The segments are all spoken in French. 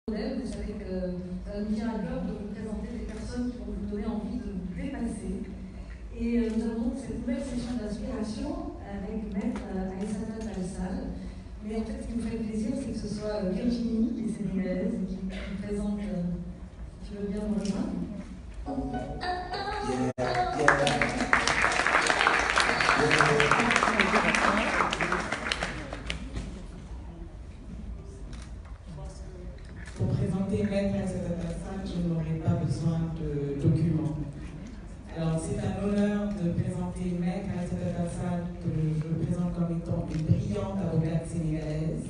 Vous savez que ça nous tient à cœur de vous présenter des personnes qui vont vous donner envie de vous dépasser. Et nous avons donc cette nouvelle session d'inspiration avec Maître Aïssata Tall Sall. Mais en fait, ce qui nous fait plaisir, c'est que ce soit Virginie, qui est sénégalaise, qui nous présente. Tu veux bien nous rejoindre? Pour présenter Maître Aïssata Tall Sall, je n'aurai pas besoin de documents. Alors, c'est un honneur de présenter Maître Aïssata Tall Sall, que je présente comme étant une brillante avocate sénégalaise.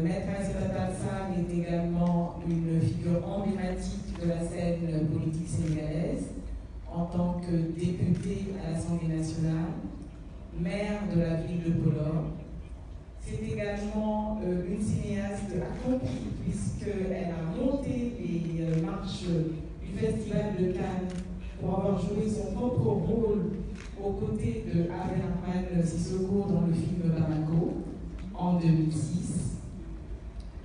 Maître Aïssata Tall Sall est également une figure emblématique de la scène politique sénégalaise en tant que députée à l'Assemblée nationale, maire de la ville de Podor. C'est également une cinéaste accomplie puisqu'elle a monté les marches du Festival de Cannes pour avoir joué son propre rôle aux côtés de Abderrahmane Sissoko dans le film Bamako en 2006.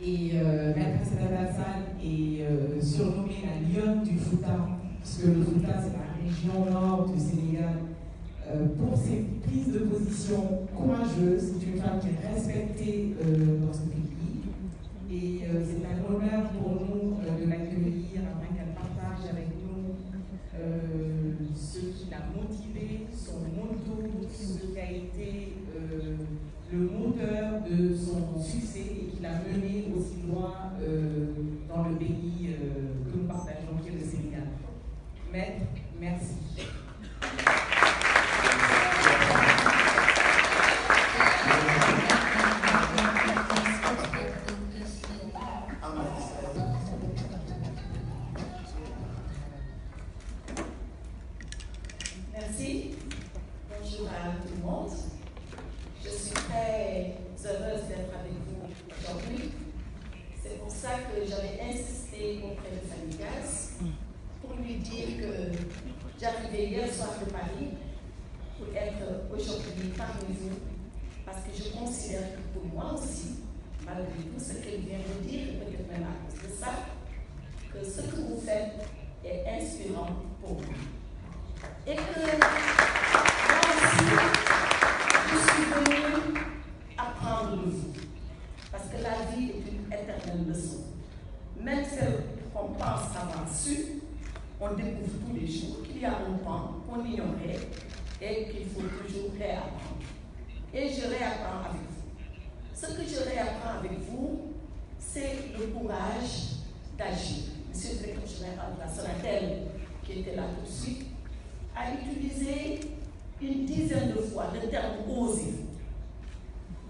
Et Maître Aïssata Tall Sall est surnommée la lionne du Fouta, puisque le Fouta c'est la région nord du Sénégal. Pour ses prises de position courageuses, c'est une femme qui est respectée dans ce pays. Et c'est un honneur pour nous de l'accueillir afin qu'elle partage avec nous ce qui l'a motivé, son motto, ce qui a été le moteur de son succès et qui l'a mené aussi loin dans le pays que nous partageons, qui est le Sénégal. Maître, merci. Merci. Bonjour à tout le monde. Je suis très heureuse d'être avec vous aujourd'hui. C'est pour ça que j'avais insisté auprès de Fanny Gaz pour lui dire que j'arrivais hier soir de Paris pour être aujourd'hui parmi vous, parce que je considère que pour moi aussi, malgré tout ce qu'elle vient de dire, peut-être même à cause de ça, que ce que vous faites est inspirant pour moi. Et que moi aussi, je suis venue apprendre de vous. Parce que la vie est une éternelle leçon. Même celle qu'on pense avoir su, on découvre tous les jours qu'il y a un temps qu'on ignorait et qu'il faut toujours réapprendre. Et je réapprends avec vous. Ce que je réapprends avec vous, c'est le courage d'agir. Monsieur le directeur général de la Sonatel, qui était là tout de suite, a utilisé une dizaine de fois le terme « oser ».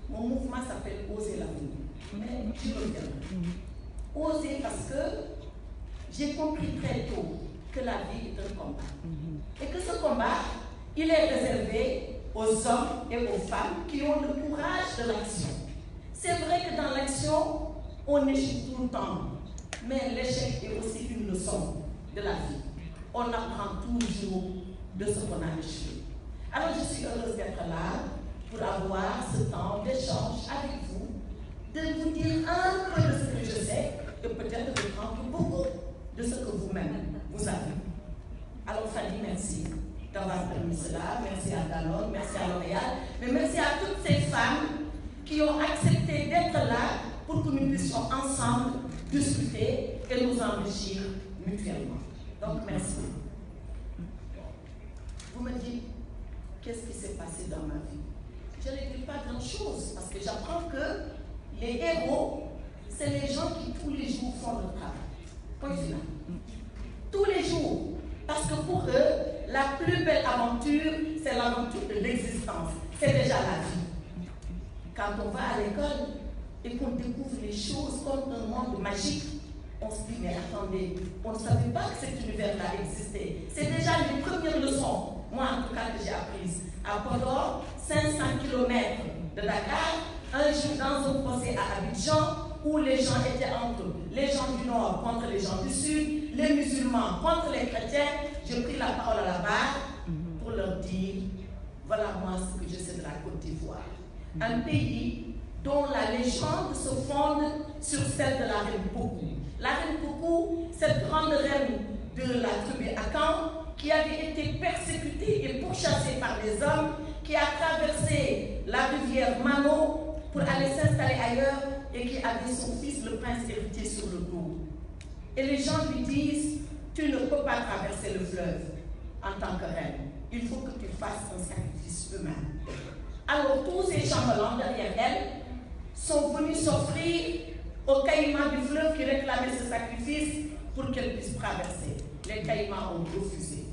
Mon mouvement s'appelle « Oser l'avenir ». Mais je le dis. Oser parce que j'ai compris très tôt que la vie est un combat. Et que ce combat, il est réservé aux hommes et aux femmes qui ont le courage de l'action. C'est vrai que dans l'action, on échoue tout le temps. Mais l'échec est aussi une leçon de la vie. On apprend toujours de ce qu'on a échoué. Alors je suis heureuse d'être là pour avoir ce temps d'échange avec vous, de vous dire un peu de ce que je sais et peut-être de prendre beaucoup de ce que vous-même vous avez. Alors Fanny, merci d'avoir permis cela, merci à Danone, merci à L'Oréal, mais merci à toutes ces femmes qui ont accepté d'être là pour que nous puissions ensemble discuter et nous enrichir mutuellement. Donc merci. Vous me dites, qu'est-ce qui s'est passé dans ma vie? Je ne dis pas grand-chose, parce que j'apprends que les héros, c'est les gens qui tous les jours font le travail. Point final. Tous les jours. Parce que pour eux, la plus belle aventure, c'est l'aventure de l'existence. C'est déjà la vie. Quand on va à l'école et qu'on découvre les choses comme un monde magique, on se dit, mais attendez, on ne savait pas que cet univers-là existait. C'est déjà les premières leçons, moi en tout cas, que j'ai apprises. À Podor, 500 km de Dakar, un jour dans un procès à Abidjan, où les gens étaient entre les gens du Nord contre les gens du Sud, les musulmans contre les chrétiens, j'ai pris la parole à la barre pour leur dire, voilà moi ce que je sais de la Côte d'Ivoire. Un pays dont la légende se fonde sur celle de la reine Bocou. cette grande reine de la tribu Akan, qui avait été persécutée et pourchassée par les hommes, qui a traversé la rivière Mano pour aller s'installer ailleurs et qui avait son fils, le prince héritier, sur le dos. Et les gens lui disent, tu ne peux pas traverser le fleuve en tant que reine. Il faut que tu fasses un sacrifice humain. Alors tous ces chambellans derrière elle sont venus s'offrir aux caïmans du fleuve qui réclamaient ce sacrifice pour qu'elle puisse traverser. Les caïmans ont refusé.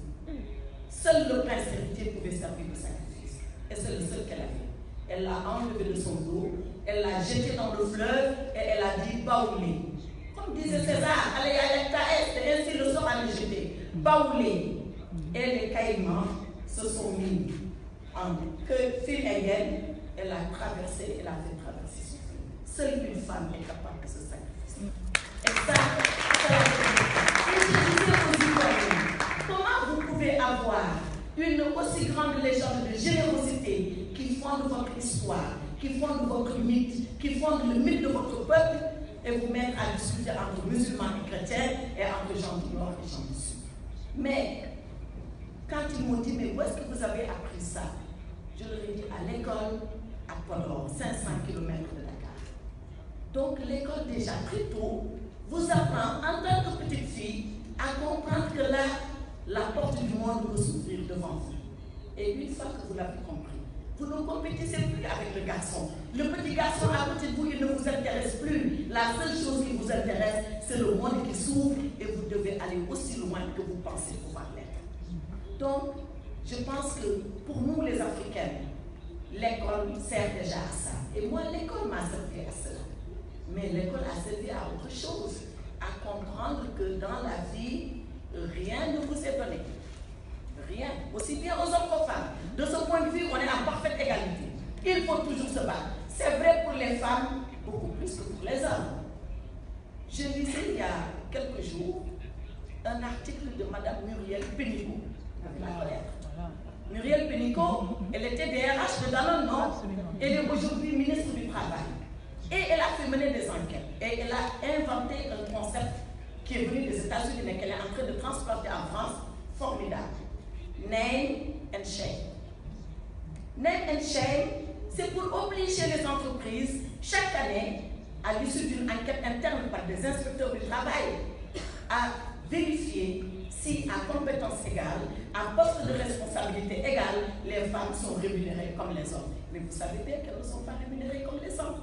Seul le prince héritier pouvait servir de sacrifice. Et c'est le seul qu'elle a fait. Elle l'a enlevé de son dos, elle l'a jeté dans le fleuve et elle a dit baoulé. Comme disait César, allez à l'Ecta-Est, et ainsi le sort à le jeter. Baoulé. Et les caïmans se sont mis en que fil égale, elle a traversé, elle a fait traverser son fleuve. Seule une femme est capable de ce sacrifice. Et ça, c'est la vérité. Et je disais aux Ivoiriens, comment vous pouvez avoir une aussi grande légende de générosité qui fonde votre histoire, qui fonde votre mythe, qui fonde le mythe de votre peuple, et vous mettre à discuter entre musulmans et chrétiens et entre gens du Nord et gens du Sud. Mais quand ils m'ont dit, mais où est-ce que vous avez appris ça? Je leur ai dit, à l'école à Podor, 500 km de Dakar. Donc l'école déjà très tôt vous apprend en tant que petite fille à comprendre que là, la porte du monde peut s'ouvrir devant vous. Et une fois que vous l'avez compris, vous ne compétissez plus avec le garçon. Le petit garçon à côté de vous, il ne vous intéresse plus. La seule chose qui vous intéresse, c'est le monde qui s'ouvre et vous devez aller aussi loin que vous pensez pouvoir l'être. Donc, je pense que pour nous les Africaines, l'école sert déjà à ça. Et moi, l'école m'a servi à cela. Mais l'école a servi à autre chose, à comprendre que dans la vie, rien ne vous est donné. Rien. Aussi bien aux hommes qu'aux femmes. De ce point de vue, on est en parfaite égalité. Il faut toujours se battre. C'est vrai pour les femmes, beaucoup plus que pour les hommes. Je lisais il y a quelques jours un article de Mme Muriel Pénicaud. Muriel Pénicaud, elle était DRH de Danone, non? Elle est aujourd'hui ministre du Travail. Et elle a fait mener des enquêtes. Et elle a inventé un concept qui est venu des États-Unis, mais qu'elle est en train de transporter en France, formidable. Name and shame. Name and shame, c'est pour obliger les entreprises, chaque année, à l'issue d'une enquête interne par des inspecteurs du travail, à vérifier si, à compétence égale, à poste de responsabilité égale, les femmes sont rémunérées comme les hommes. Mais vous savez bien qu'elles ne sont pas rémunérées comme les hommes.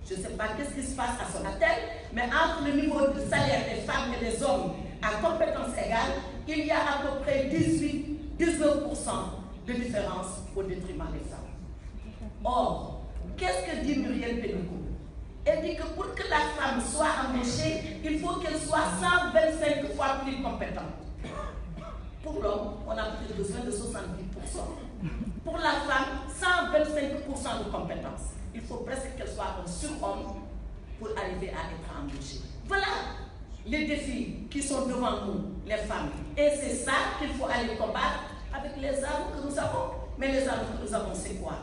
Je ne sais pas qu'est-ce qui se passe à Sonatel, mais entre le niveau de salaire des femmes et des hommes à compétence égale, il y a à peu près 19% de différence au détriment des femmes. Or, qu'est-ce que dit Muriel Pénicaud? Elle dit que pour que la femme soit embauchée, il faut qu'elle soit 125 fois plus compétente. Pour l'homme, on a peut-être besoin de 70%. Pour la femme, 125% de compétence. Il faut presque qu'elle soit un surhomme pour arriver à être embauchée. Voilà les défis qui sont devant nous, les femmes. Et c'est ça qu'il faut aller combattre avec les armes que nous avons. Mais les armes que nous avons, c'est quoi?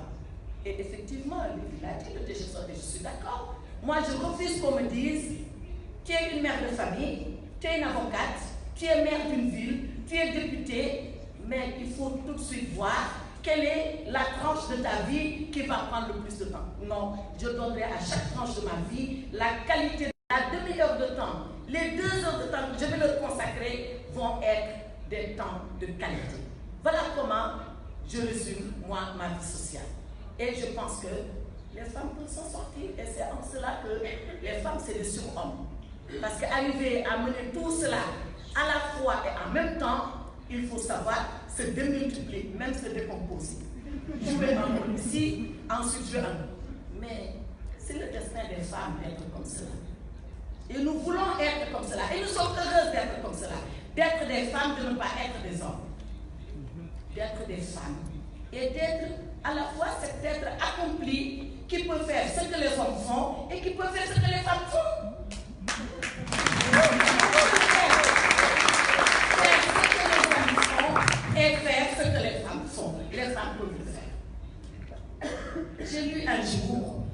Et effectivement, il a dit, je suis d'accord. Moi, je refuse qu'on me dise, tu es une mère de famille, tu es une avocate, tu es maire d'une ville, tu es députée, mais il faut tout de suite voir quelle est la tranche de ta vie qui va prendre le plus de temps. Non, je donnerai à chaque tranche de ma vie la qualité de la demi-heure de temps. Les 2 heures de temps que je vais leur consacrer vont être des temps de qualité. Voilà comment je résume, moi, ma vie sociale. Et je pense que les femmes peuvent s'en sortir. Et c'est en cela que les femmes, c'est des surhommes. Parce qu'arriver à mener tout cela à la fois et en même temps, il faut savoir se démultiplier, même se décomposer. Jouer un rôle ici, ensuite jouer un autre. Mais c'est le destin des femmes d'être comme cela. Et nous voulons être comme cela. Et nous sommes heureuses d'être comme cela. D'être des femmes, de ne pas être des hommes. D'être des femmes. Et d'être à la fois cet être accompli qui peut faire ce que les hommes font et qui peut faire ce que les femmes font. Et faire ce que les femmes font. Les femmes peuvent le faire. J'ai lu un jour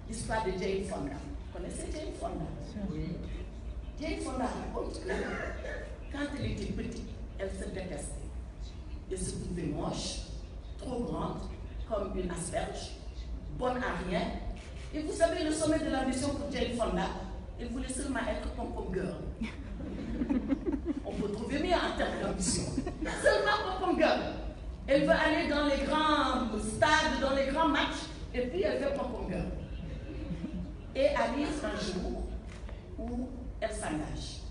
l'histoire de Jane Fonda. Vous connaissez Jane Fonda? Oui. Jane Fonda raconte que quand elle était petite, elle se détestait. Elle se trouvait moche, trop grande, comme une asperge, bonne à rien. Et vous savez, le sommet de l'ambition pour Jane Fonda, elle voulait seulement être pom-pom girl. On peut trouver mieux en termes d'ambition. Seulement pom-pom girl. Elle veut aller dans les grands stades, dans les grands matchs, et puis elle fait pom-pom girl. Et arrive un jour où elle s'engage.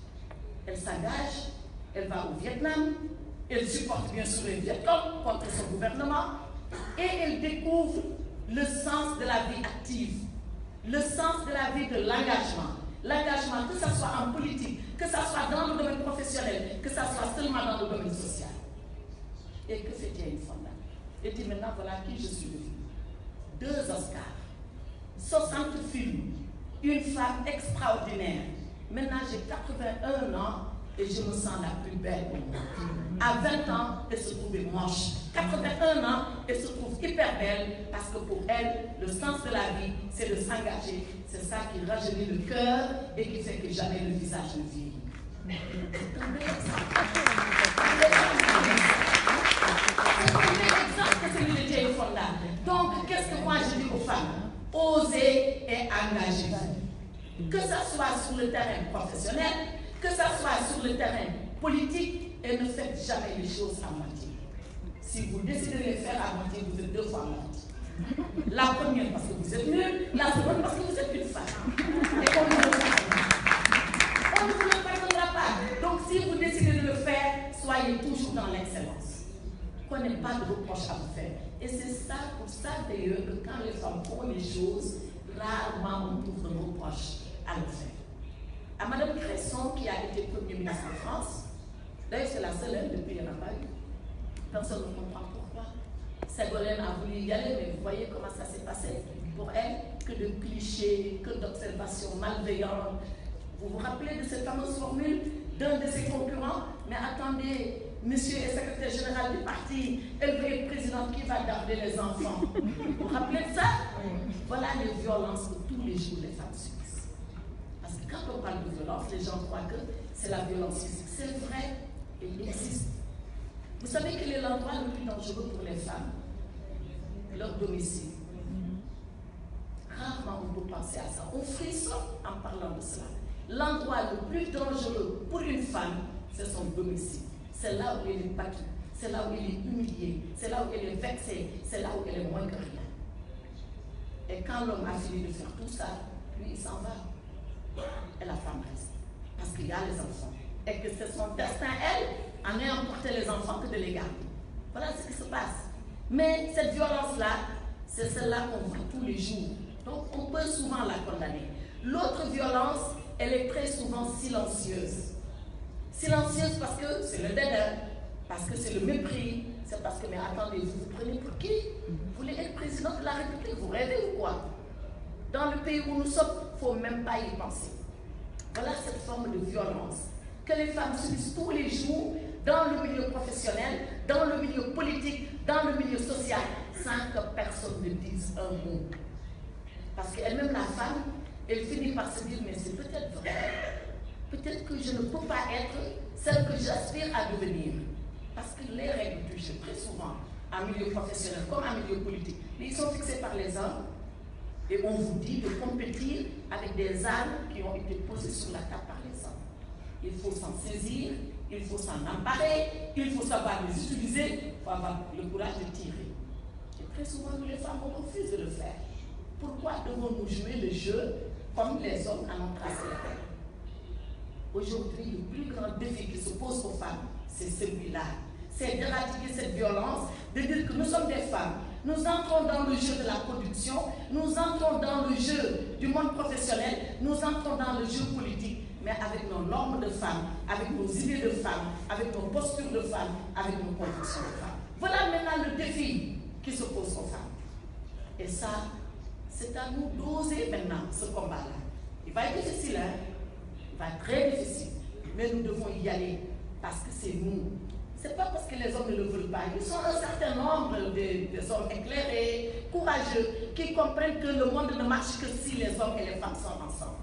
Elle s'engage, elle va au Vietnam, elle supporte bien sûr les Vietcong contre son gouvernement, et elle découvre le sens de la vie active, le sens de la vie de l'engagement. L'engagement, que ce soit en politique, que ce soit dans le domaine professionnel, que ce soit seulement dans le domaine social. Et que fait Jane Fonda? Elle dit maintenant, voilà qui je suis devenue. 2 Oscars, 60 films, une femme extraordinaire. Maintenant, j'ai 81 ans et je me sens la plus belle au monde. À 20 ans, elle se trouvait moche. 81 ans, elle se trouve hyper belle parce que pour elle, le sens de la vie, c'est de s'engager. C'est ça qui rajeunit le cœur et qui fait que jamais le visage ne vieillit. C'est un bel exemple. C'est celui de Jane Fonda. Donc, qu'est-ce que moi je dis aux femmes? Osez et engagez-vous. Que ça soit sur le terrain professionnel, que ça soit sur le terrain politique, et ne faites jamais les choses à moitié. Si vous décidez de les faire à moitié, vous êtes 2 fois morte. La première parce que vous êtes nul, la seconde parce que vous êtes une femme. Et on ne vous le pardonnera pas. Donc si vous décidez de le faire, soyez toujours dans l'excellence. Qu'on n'ait pas de reproches à vous faire. Et c'est ça, pour ça d'ailleurs, que quand les femmes font les choses, rarement on trouve de reproches à le faire. À Mme Cresson, qui a été Premier ministre de France, d'ailleurs c'est la seule, depuis il n'y en a pas eu. Personne ne comprend pourquoi. Ségolène a voulu y aller, mais vous voyez comment ça s'est passé pour elle, que de clichés, que d'observations malveillantes. Vous vous rappelez de cette fameuse formule d'un de ses concurrents? Mais attendez, monsieur est secrétaire général du parti, elle veut être présidente, qui va garder les enfants? Vous vous rappelez de ça? Voilà les violences que tous les jours les femmes subissent. Parce que quand on parle de violence, les gens croient que c'est la violence physique. C'est vrai, il existe. Vous savez quel est l'endroit le plus dangereux pour les femmes? Leur domicile. Rarement on peut penser à ça. On frissonne en parlant de cela. L'endroit le plus dangereux pour une femme, c'est son domicile. C'est là où elle est battue, c'est là où elle est humiliée, c'est là où elle est vexée, c'est là où elle est moins que rien. Et quand l'homme a fini de faire tout ça, lui il s'en va. Et la femme reste. Parce qu'il y a les enfants. Et que c'est son destin, elle, en ayant porté les enfants, que de les garder. Voilà ce qui se passe. Mais cette violence-là, c'est celle-là qu'on voit tous les jours. Donc on peut souvent la condamner. L'autre violence, elle est très souvent silencieuse. Silencieuse parce que c'est le dédain, parce que c'est le mépris, c'est parce que, mais attendez, vous vous prenez pour qui? Vous voulez être président de la République, vous rêvez ou quoi? Dans le pays où nous sommes, il ne faut même pas y penser. Voilà cette forme de violence que les femmes subissent tous les jours dans le milieu professionnel, dans le milieu politique, dans le milieu social, sans que personne ne dise un mot. Parce qu'elle-même, la femme, elle finit par se dire, mais c'est peut-être vrai. Peut-être que je ne peux pas être celle que j'aspire à devenir. Parce que les règles du jeu, très souvent, en milieu professionnel comme en milieu politique, mais ils sont fixés par les hommes. Et on vous dit de compétir avec des armes qui ont été posées sur la table par les hommes. Il faut s'en saisir, il faut s'en emparer, il faut savoir les utiliser, il faut avoir le courage de tirer. Et très souvent, nous les femmes, on refuse de le faire. Pourquoi devons-nous jouer le jeu comme les hommes en ont tracé la règle? Aujourd'hui, le plus grand défi qui se pose aux femmes, c'est celui-là. C'est d'éradiquer cette violence, de dire que nous sommes des femmes. Nous entrons dans le jeu de la production, nous entrons dans le jeu du monde professionnel, nous entrons dans le jeu politique, mais avec nos normes de femmes, avec nos idées de femmes, avec nos postures de femmes, avec nos convictions de femmes. Voilà maintenant le défi qui se pose aux femmes. Et ça, c'est à nous d'oser maintenant ce combat-là. Il va être difficile, hein? Il va être très difficile, mais nous devons y aller parce que c'est nous. Ce n'est pas parce que les hommes ne le veulent pas. Ils sont un certain nombre des hommes éclairés, courageux, qui comprennent que le monde ne marche que si les hommes et les femmes sont ensemble.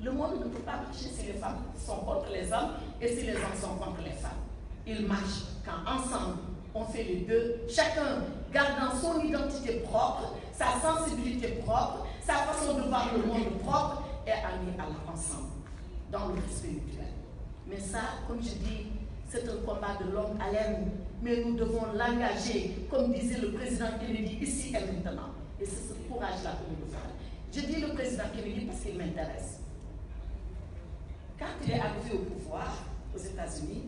Le monde ne peut pas marcher si les femmes sont contre les hommes et si les hommes sont contre les femmes. Il marche quand ensemble on fait les deux, chacun gardant son identité propre, sa sensibilité propre, sa façon de voir le monde propre et aller ensemble dans le respect mutuel. Mais ça, comme je dis, c'est un combat de longue haleine, mais nous devons l'engager, comme disait le président Kennedy ici et maintenant. Et c'est ce courage-là que nous devons faire. Je dis le président Kennedy parce qu'il m'intéresse. Quand il est arrivé au pouvoir aux États-Unis,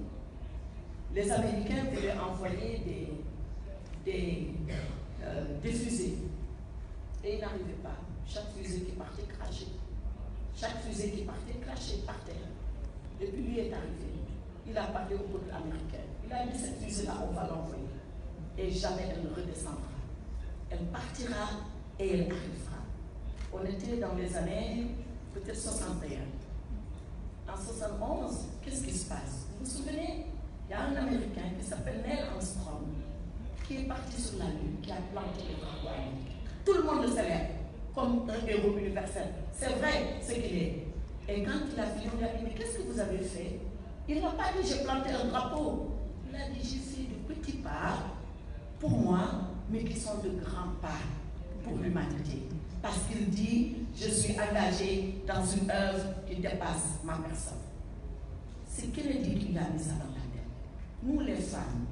les Américains voulaient envoyer des fusées. Et ils n'arrivaient pas. Chaque fusée qui partait crachait. Chaque fusée qui partait crachait par terre. Et puis lui est arrivé. Il a parlé au peuple américain. Il a dit cette fusée-là, on va l'envoyer. Et jamais elle ne redescendra. Elle partira et elle arrivera. On était dans les années peut-être 61. En 71, qu'est-ce qui se passe? Vous vous souvenez? Il y a un Américain qui s'appelle Neil Armstrong qui est parti sur la Lune, qui a planté le drapeau américain. Tout le monde le célèbre comme un héros universel. C'est vrai ce qu'il est. Et quand il a fini, on lui a dit, mais qu'est-ce que vous avez fait? Il n'a pas dit, j'ai planté un drapeau. Il a dit, j'ai fait de petits pas pour moi, mais qui sont de grands pas pour l'humanité. Parce qu'il dit, je suis engagé dans une œuvre qui dépasse ma personne. C'est Kennedy qui l'a mis ça dans la tête. Nous, les femmes,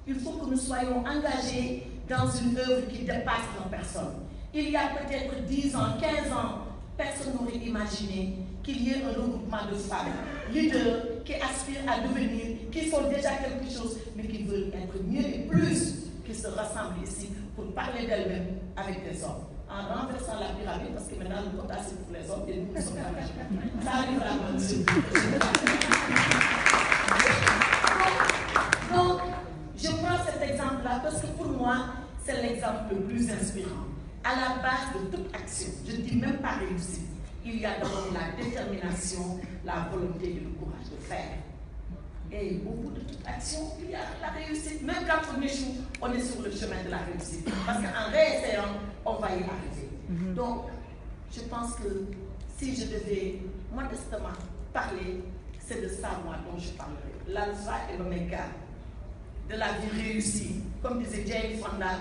il faut que nous soyons engagés dans une œuvre qui dépasse nos personnes. Il y a peut-être 10 ans, 15 ans, personne n'aurait imaginé qu'il y ait un regroupement de femmes, leaders, qui aspirent à devenir, qui sont déjà quelque chose, mais qui veulent être mieux et plus, qui se rassemblent ici pour parler d'elles-mêmes avec des hommes. En renversant la pyramide, parce que maintenant le quota c'est pour les hommes et nous sommes engagés. Ça arrivera à monsieur. Donc, je prends cet exemple-là parce que pour moi, c'est l'exemple le plus inspirant. À la base de toute action, je ne dis même pas réussite, il y a d'abord la détermination, la volonté et le courage de faire. Et au bout de toute action, il y a la réussite. Même quand on échoue, on est sur le chemin de la réussite. Parce qu'en réessayant, on va y arriver. Donc, je pense que si je devais modestement parler, c'est de ça, moi, dont je parlerai. L'alpha et l'oméga de la vie réussie. Comme disait Jane Fonda,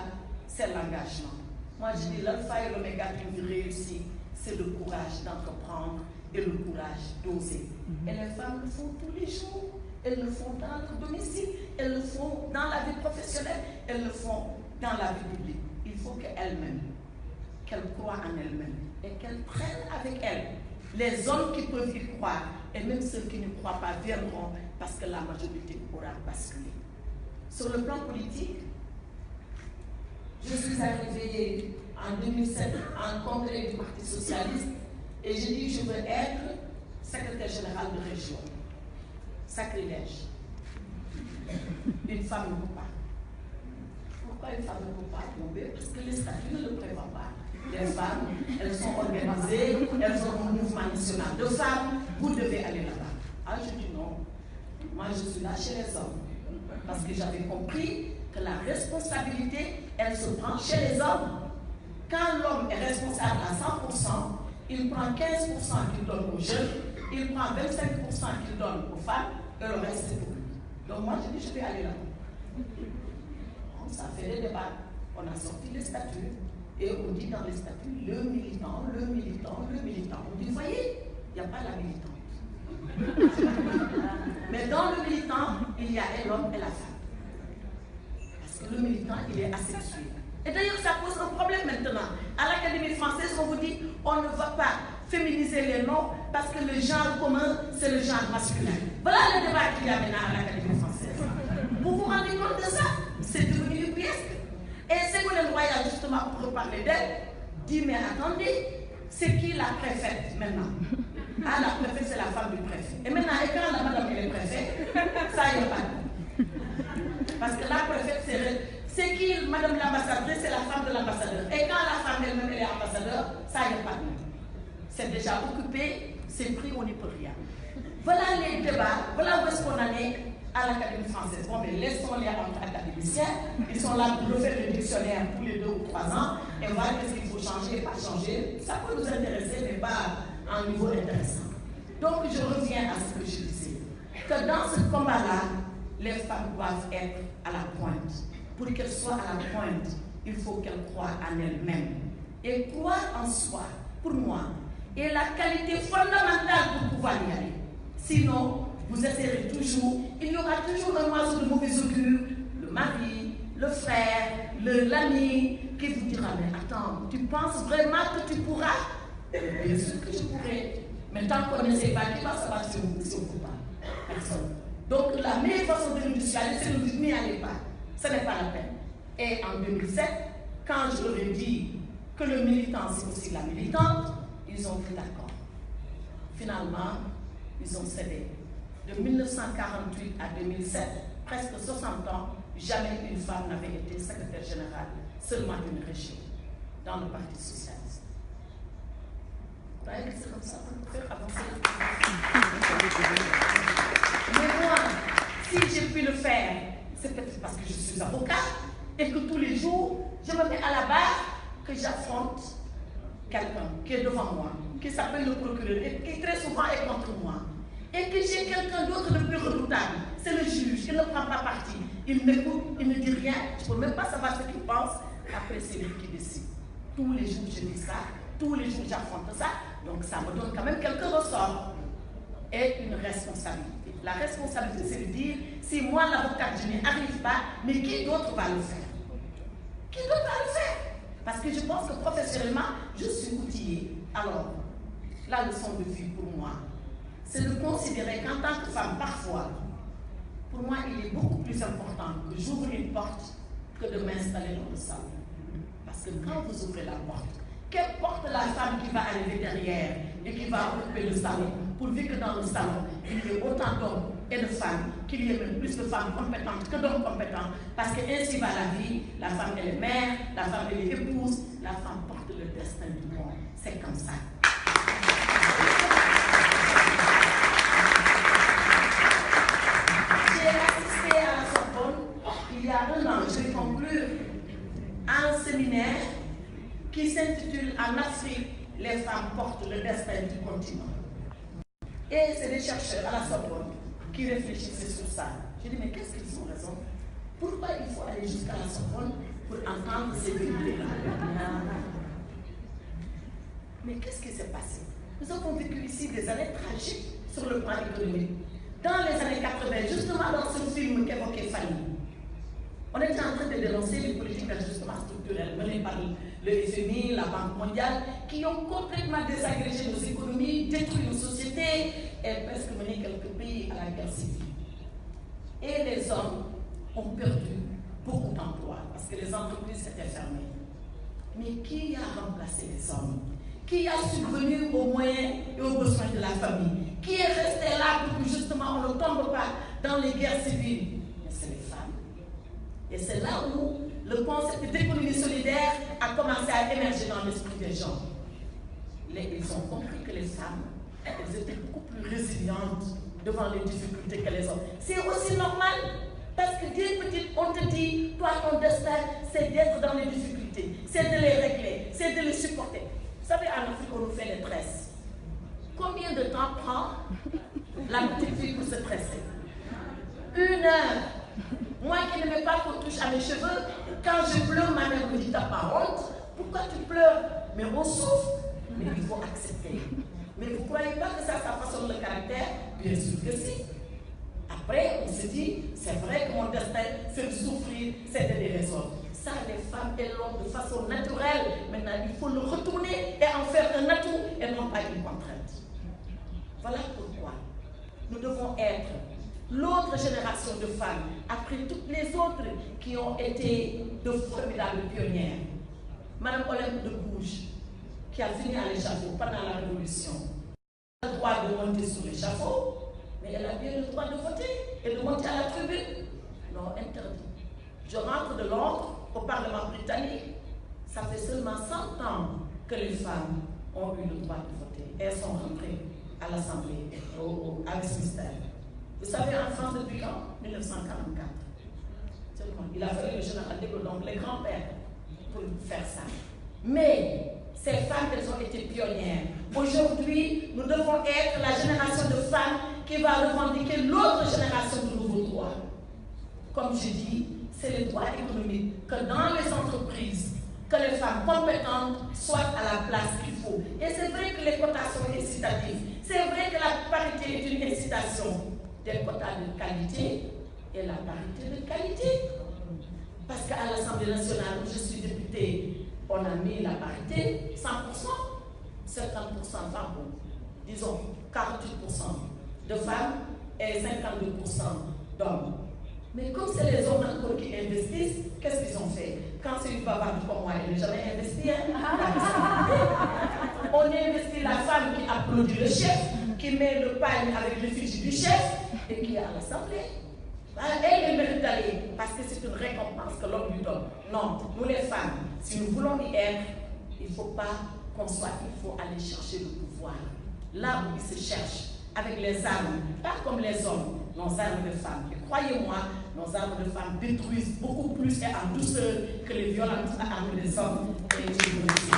c'est l'engagement. Moi, je dis l'alpha et l'oméga d'une vie réussie, c'est le courage d'entreprendre et le courage d'oser. Et les femmes le font tous les jours. Elles le font dans leur domicile, elles le font dans la vie professionnelle, elles le font dans la vie publique. Il faut qu'elles-mêmes, qu'elles croient en elles-mêmes et qu'elles prennent avec elles les hommes qui peuvent y croire et même ceux qui ne croient pas viendront parce que la majorité aura basculé. Sur le plan politique, je suis arrivée en 2007 en congrès du Parti socialiste et j'ai dit je veux être secrétaire général de région. Sacrilège. Une femme ne peut pas. Pourquoi une femme ne peut pas tomber? Parce que les statuts ne le prévoient pas. Les femmes, elles sont organisées, elles ont un mouvement national de femmes, vous devez aller là-bas. Ah, je dis non. Moi, je suis là chez les hommes. Parce que j'avais compris que la responsabilité, elle se prend chez les hommes. Quand l'homme est responsable à 100%, il prend 15% qu'il donne aux jeunes, il prend 25% qu'il donne aux femmes, et le reste c'est pour lui. Donc moi je dis je vais aller là-bas. Ça fait des débats. On a sorti les statuts et on dit dans les statuts le militant, le militant, le militant. On dit vous voyez, il n'y a pas la militante. Mais dans le militant, il y a l'homme et la femme. Parce que le militant, il est asexué. Et d'ailleurs, ça pose un problème maintenant. À l'Académie française, on vous dit on ne va pas féminiser les noms parce que le genre commun, c'est le genre masculin. Voilà le débat qu'il y a maintenant à l'Académie française. Vous vous rendez compte de ça? C'est devenu ubuesque. Et Ségolène Royal, justement, pour reparler d'elle, dit mais attendez, c'est qui la préfète maintenant? Ah, la préfète, c'est la femme du préfet. Et maintenant, et quand la madame est préfète, ça y est pas. Parce que la préfète, c'est qui madame l'ambassadrice, c'est la femme de l'ambassadeur. Et quand la femme elle-même est ambassadeur, ça y est pas. C'est déjà occupé, c'est pris, on n'y peut rien. Voilà les débats, voilà où est-ce qu'on en est à l'Académie française. Bon, mais laissons-les entre académiciens, ils sont là pour refaire le dictionnaire tous les 2 ou 3 ans et voir qu'est-ce qu'il faut changer et pas changer. Ça peut nous intéresser, mais pas à un niveau intéressant. Donc je reviens à ce que je disais, que dans ce combat-là, les femmes doivent être à la pointe. Pour qu'elles soient à la pointe, il faut qu'elles croient en elles-mêmes. Et croire en soi, pour moi, est la qualité fondamentale pour pouvoir y aller. Sinon, vous essayerez toujours, il y aura toujours un oiseau de mauvais augure, le mari, le frère, l'ami, qui vous dira, mais attends, tu penses vraiment que tu pourras? Bien sûr que je pourrais. Mais tant qu'on ne sait pas, qui va savoir si on ne peut pas? Personne. Donc la meilleure façon de nous dissuader, c'est de nous dire, n'y allez pas. Ce n'est pas la peine. Et en 2007, quand je leur ai dit que le militant, c'est aussi la militante, ils ont fait d'accord. Finalement, ils ont cédé. De 1948 à 2007, presque 60 ans, jamais une femme n'avait été secrétaire générale, seulement d'une région, dans le Parti socialiste. Vous voyez que c'est comme ça qu'on peut faire avancer. Mais moi, si j'ai pu le faire, c'est peut-être parce que je suis avocat et que tous les jours, je me mets à la barre, que j'affronte quelqu'un qui est devant moi, qui s'appelle le procureur et qui très souvent est contre moi. Et que j'ai quelqu'un d'autre de plus redoutable, c'est le juge, il ne prend pas parti. Il m'écoute, il ne dit rien, je ne peux même pas savoir ce qu'il pense. Après, c'est lui qui décide. Tous les jours, je dis ça, tous les jours, j'affronte ça. Donc, ça me donne quand même quelques ressorts et une responsabilité. La responsabilité, c'est de dire, si moi, l'avocate, je n'y arrive pas, mais qui d'autre va le faire? Qui d'autre va le faire? Parce que je pense que professionnellement, je suis outillée. Alors, la leçon de vie pour moi, c'est de considérer qu'en tant que femme, parfois, pour moi, il est beaucoup plus important que j'ouvre une porte que de m'installer dans le salon. Parce que quand vous ouvrez la porte, qu'importe la femme qui va arriver derrière et qui va occuper le salon, pourvu que dans le salon, il y ait autant d'hommes et de femmes, qu'il y ait même plus de femmes compétentes que d'hommes compétents, parce que ainsi va la vie, la femme elle est mère, la femme elle est épouse, la femme porte le destin du monde. C'est comme ça. J'ai assisté à la Sorbonne il y a un an, je vais conclure, à un séminaire qui s'intitule « En Afrique, les femmes portent le destin du continent ». Et c'est des chercheurs à la Sorbonne qui réfléchissaient sur ça. J'ai dit, mais qu'est-ce qu'ils ont raison? Pourquoi il faut aller jusqu'à la Sorbonne pour entendre ces idées-là? Mais qu'est-ce qui s'est passé? Nous avons vécu ici des années tragiques sur le plan économique. Dans les années 80, justement dans ce film qu'évoquait Fanny, on était en train de dénoncer les politiques d'ajustement structurel menées par le FMI, la Banque mondiale, qui ont complètement désagrégé nos économies, détruit nos sociétés et presque mené quelques pays à la guerre civile. Et les hommes ont perdu beaucoup d'emplois parce que les entreprises étaient fermées. Mais qui a remplacé les hommes? Qui a subvenu aux moyens et aux besoins de la famille? Qui est resté là pour que justement on ne tombe pas dans les guerres civiles? C'est les femmes. Et c'est là où le concept d'économie solidaire a commencé à émerger dans l'esprit des gens. Ils ont compris que les femmes, elles étaient beaucoup plus résilientes devant les difficultés que les hommes. C'est aussi normal, parce que dès petite, on te dit, toi, ton destin, c'est d'être dans les difficultés, c'est de les régler, c'est de les supporter. Vous savez, en Afrique, on nous fait les tresses. Combien de temps prend la petite fille pour se tresser? 1 heure. Moi qui n'aimais pas qu'on touche à mes cheveux, quand je pleure, ma mère me dit, t'as pas honte? Pourquoi tu pleures? Mais on souffre. Mais il faut accepter. Mais vous ne croyez pas que ça façonne le caractère? Bien sûr que si. Après, on se dit, c'est vrai que mon destin, c'est de souffrir, c'est de les résoudre. Ça, les femmes, elles l'ont de façon naturelle. Maintenant, il faut le retourner et en faire un atout et non pas une contrainte. Voilà pourquoi nous devons être l'autre génération de femmes, après toutes les autres qui ont été de formidables pionnières. Madame Olympe de Gouges, qui a fini à l'échafaud pendant la Révolution, elle a le droit de monter sur l'échafaud, mais elle a bien le droit de voter et de monter à la tribune. Non, interdit. Je rentre de Londres au Parlement britannique. Ça fait seulement 100 ans que les femmes ont eu le droit de voter. Elles sont rentrées à l'Assemblée, à Westminster. Vous savez, en France, depuis quand? 1944. Il a fallu le général de Gaulle, donc les grands-pères, pour faire ça. Mais ces femmes, elles ont été pionnières. Aujourd'hui, nous devons être la génération de femmes qui va revendiquer l'autre génération de nouveaux droits. Comme je dis, c'est les droits économiques, que dans les entreprises, que les femmes compétentes soient à la place qu'il faut. Et c'est vrai que les quotas sont incitatifs. C'est vrai que la parité est une incitation. Des quotas de qualité et la parité de qualité. Parce qu'à l'Assemblée nationale, où je suis députée, on a mis la parité 100%, 50% femmes, disons 48% de femmes et 52% d'hommes. Mais comme c'est les hommes encore qui investissent, qu'est-ce qu'ils ont fait? Quand c'est une bavarde comme moi, elle n'a jamais investi. On investit la femme qui applaudit le chef, qui met le pagne avec l'effigie du chef et qui est à l'Assemblée. Elle mérite d'aller parce que c'est une récompense que l'homme lui donne. Non, nous les femmes, si nous voulons y être, il ne faut pas qu'on soit, il faut aller chercher le pouvoir. Là où il se cherche, avec les armes, pas comme les hommes, nos armes de femmes. Et croyez-moi, nos armes de femmes détruisent beaucoup plus et en douceur que les violences armes des hommes. Et je vous remercie.